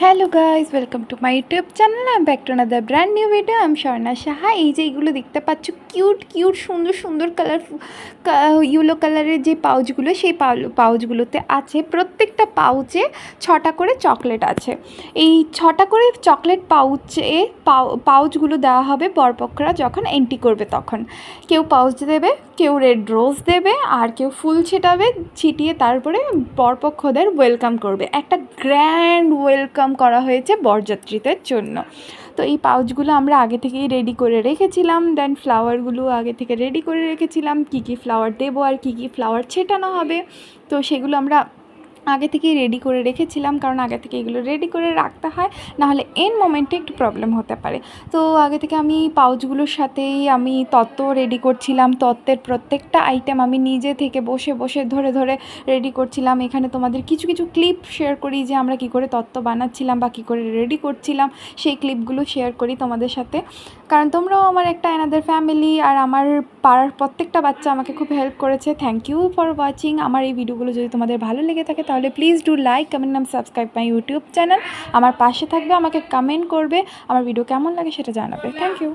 Hello guys, welcome to my YouTube channel. I am back to another brand new video. I am Swarna Saha. এই যে এইগুলো দেখতে পাচ্ছ, cute cute সুন্দর সুন্দর কালারফুল ইয়েলো কালারের যে পাউচগুলো, সেই পাউচগুলোতে আছে প্রত্যেকটা পাউচে 6টা করে চকলেট আছে। এই 6টা করে চকলেট পাউচগুলো দেওয়া হবে বরপক্ষরা যখন এন্ট্রি করবে তখন। কেউ পাউচ দেবে, কেউ রেড রোজ দেবে, আর কেউ ফুল ছিটিয়ে তারপরে বরপক্ষদের ওয়েলকাম করবে। একটা গ্র্যান্ড ওয়েলকাম করা হয়েছে বরযাত্রীদের জন্য। তো এই পাউচগুলো আমরা আগে থেকেই রেডি করে রেখেছিলাম। দেন ফ্লাওয়ারগুলো আগে থেকে রেডি করে রেখেছিলাম, কী কী ফ্লাওয়ার দেবো আর কী কী ফ্লাওয়ার ছেটানো হবে। তো সেগুলো আমরা আগে থেকেই রেডি করে রেখেছিলাম, কারণ আগে থেকে এগুলো রেডি করে রাখতে হয়, নাহলে এন্ড মোমেন্টে একটু প্রবলেম হতে পারে। তো আগে থেকে আমি পাউচগুলোর সাথেই আমি তত্ত্ব রেডি করছিলাম। তত্ত্বের প্রত্যেকটা আইটেম আমি নিজে থেকে বসে বসে ধরে ধরে রেডি করছিলাম। এখানে তোমাদের কিছু কিছু ক্লিপ শেয়ার করি যে আমরা কী করে তত্ত্ব বানাচ্ছিলাম বা কী করে রেডি করছিলাম, সেই ক্লিপগুলো শেয়ার করি তোমাদের সাথে, কারণ তোমরাও আমার একটা অ্যানাদার ফ্যামিলি। আর আমার পাড়ার প্রত্যেকটা বাচ্চা আমাকে খুব হেল্প করেছে। Thank you for watching. আমার এই ভিডিওগুলো যদি তোমাদের ভালো লেগে থাকে তাহলে please do like, comment and subscribe my YouTube channel. আমার পাশে থাকবে, আমাকে কমেন্ট করবে, আমার ভিডিও কেমন লাগে সেটা জানাবে। Thank you.